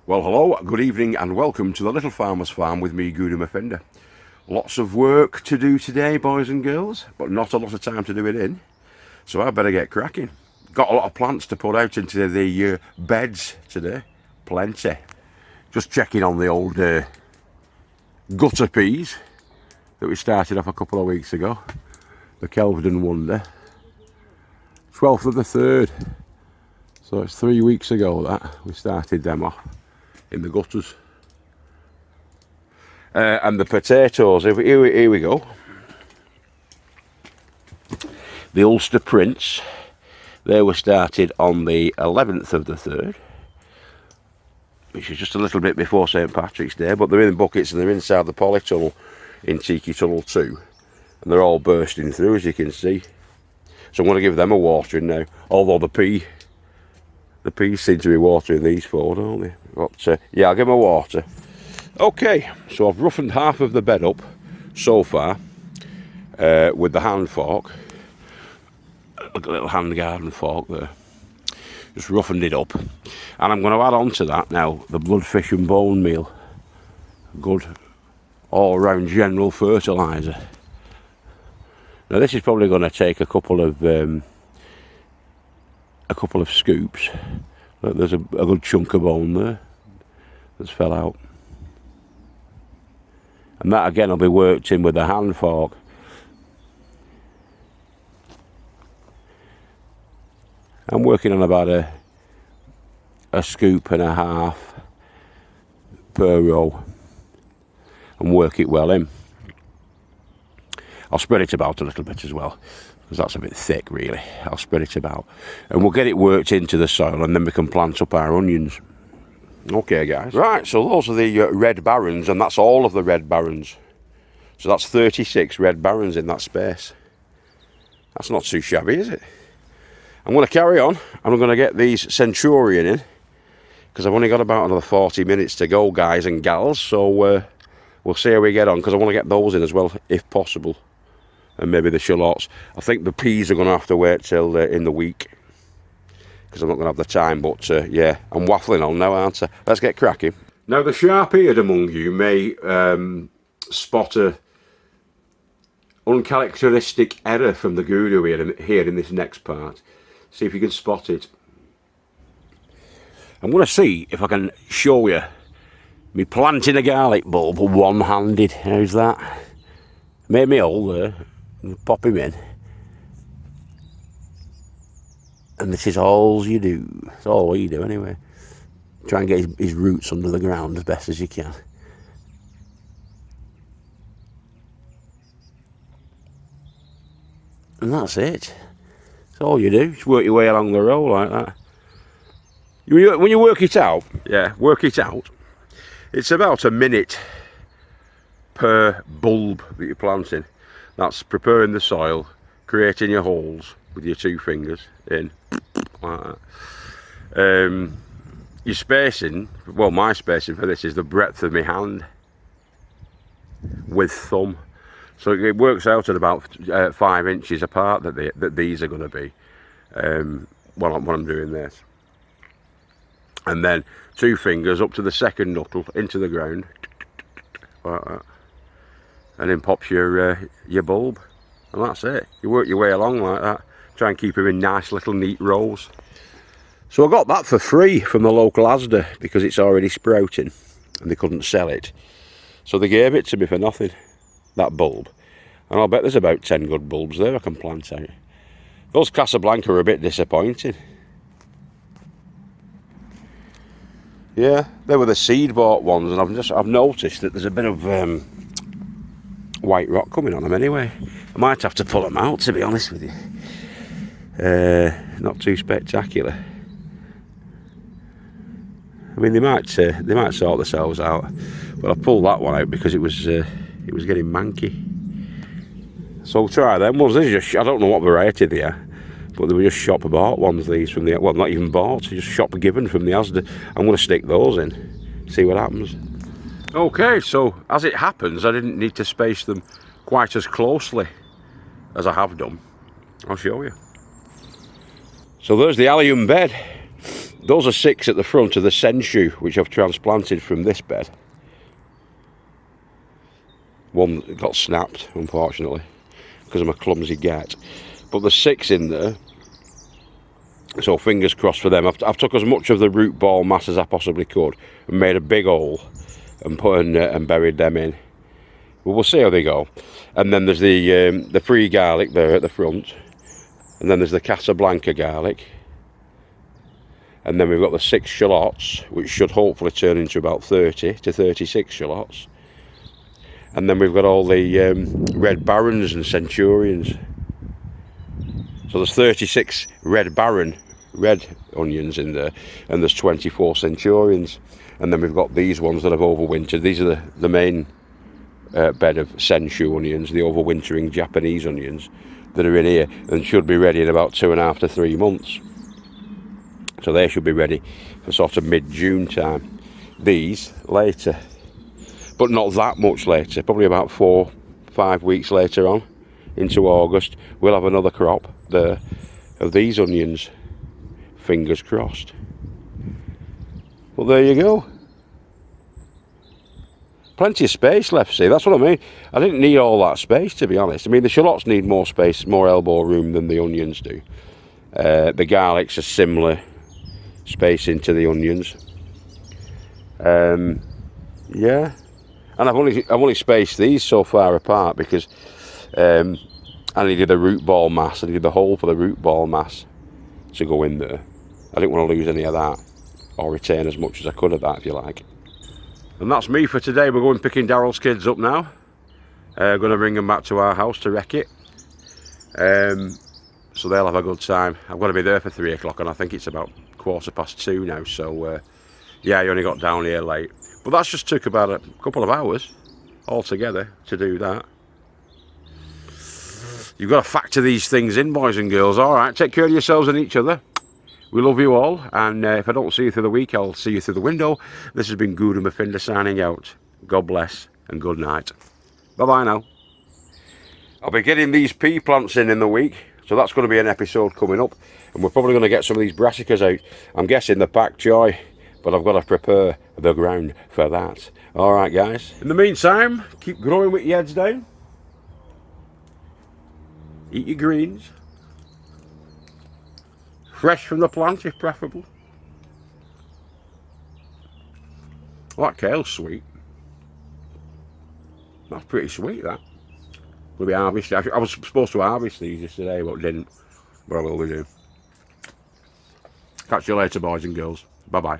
Well, hello, good evening and welcome to the Little Farmer's Farm with me, Murphinda. Lots of work to do today, boys and girls, but not a lot of time to do it in. So I better get cracking. Got a lot of plants to put out into the beds today. Plenty. Just checking on the old gutter peas that we started off a couple of weeks ago. The Kelvedon Wonder. 12th of the 3rd. So it's 3 weeks ago that we started them off in the gutters. And the potatoes, here we go. The Ulster Prince, they were started on the 11th of the 3rd, which is just a little bit before St Patrick's Day, but they're in buckets and they're inside the polytunnel in Tiki Tunnel 2, and they're all bursting through, as you can see. So I'm going to give them a watering now, although the peas seem to be watering these four, don't they? But yeah, I'll give them a water. Okay, so I've roughened half of the bed up so far with the hand fork. Look at a little hand garden fork there. Just roughened it up. And I'm going to add on to that now the blood, fish and bone meal. Good all-round general fertiliser. Now this is probably going to take a couple of scoops. Look, there's a good chunk of bone there that's fell out. And that again will be worked in with a hand fork. I'm working on about a scoop and a half per row and work it well in. I'll spread it about a little bit as well, because that's a bit thick really. I'll spread it about and we'll get it worked into the soil, and then we can plant up our onions. Okay guys, right, so those are the red barons, and that's all of the red barons. So that's 36 red barons in that space. That's not too shabby, is it? I'm going to carry on and I'm going to get these Centurion in, because I've only got about another 40 minutes to go, guys and gals. So we'll see how we get on, because I want to get those in as well if possible. And maybe the shallots. I think the peas are going to have to wait till in the week, because I'm not going to have the time. But yeah, I'm waffling on now, aren't I? Let's get cracking. Now the sharp-eared among you may spot a uncharacteristic error from the guru here in this next part. See if you can spot it. I'm going to see if I can show you me planting a garlic bulb one-handed. How's that? Made me hole there. Pop him in. And this is all you do. It's all we do anyway. Try and get his roots under the ground as best as you can. And that's it. That's all you do. Just work your way along the row like that. When you work it out, it's about a minute per bulb that you're planting. That's preparing the soil, creating your holes with your 2 fingers in, like that. Your spacing, well, my spacing for this is the breadth of my hand with thumb. So it works out at about 5 inches apart that these are going to be when I'm doing this. And then 2 fingers up to the second knuckle into the ground, like that. And then pops your bulb, and that's it. You work your way along like that. Try and keep them in nice little neat rows. So I got that for free from the local Asda, because it's already sprouting and they couldn't sell it. So they gave it to me for nothing, that bulb. And I'll bet there's about 10 good bulbs there I can plant out. Those Casablanca are a bit disappointing. Yeah, they were the seed bought ones, and I've noticed that there's a bit of white rock coming on them anyway. I might have to pull them out, to be honest with you. Not too spectacular. I mean, they might sort themselves out, but I pulled that one out because it was getting manky. So we'll try them ones. These are just, I don't know what variety they are, but they were just shop bought ones. These from the, well, not even bought, just shop given from the Asda. I'm going to stick those in, see what happens. Okay, so as it happens, I didn't need to space them quite as closely as I have done. I'll show you. So there's the allium bed. those are 6 at the front of the Sensu, which I've transplanted from this bed. One got snapped, unfortunately, because I'm a clumsy get. But there's 6 in there, so fingers crossed for them. I've took as much of the root ball mass as I possibly could and made a big hole and and buried them in. Well, we'll see how they go. And then there's the free garlic there at the front, and then there's the Casablanca garlic. And then we've got the 6 shallots, which should hopefully turn into about 30 to 36 shallots. And then we've got all the red barons and centurions. So there's 36 red onions in there, and there's 24 centurions. And then we've got these ones that have overwintered. These are the main bed of Sensu onions, the overwintering Japanese onions that are in here and should be ready in about 2.5 to 3 months. So they should be ready for sort of mid-June time. These later, but not that much later, probably about 4-5 weeks later on into August, we'll have another crop there of these onions. Fingers crossed. Well, there you go. Plenty of space left, see, that's what I mean. I didn't need all that space, to be honest. I mean, the shallots need more space, more elbow room than the onions do. The garlics are similar space into the onions. Yeah, and I've only spaced these so far apart because I needed the root ball mass. I needed the hole for the root ball mass to go in there. I didn't want to lose any of that, or retain as much as I could of that, if you like. And that's me for today. We're going picking Daryl's kids up now. Going to bring them back to our house to wreck it. So they'll have a good time. I've got to be there for 3 o'clock, and I think it's about 2:15 now. So yeah, I only got down here late. But that's just took about a couple of hours altogether to do that. You've got to factor these things in, boys and girls. All right, take care of yourselves and each other. We love you all, and if I don't see you through the week, I'll see you through the window. This has been Guru Murphinda signing out. God bless and good night. Bye-bye now. I'll be getting these pea plants in the week, so that's going to be an episode coming up, and we're probably going to get some of these brassicas out. I'm guessing the pak choy, but I've got to prepare the ground for that. All right, guys. In the meantime, keep growing with your heads down. Eat your greens. Fresh from the plant, if preferable. Well, that kale's sweet. That's pretty sweet, that. Will be harvested. I was supposed to harvest these yesterday, but didn't. But I will be doing. Catch you later, boys and girls. Bye-bye.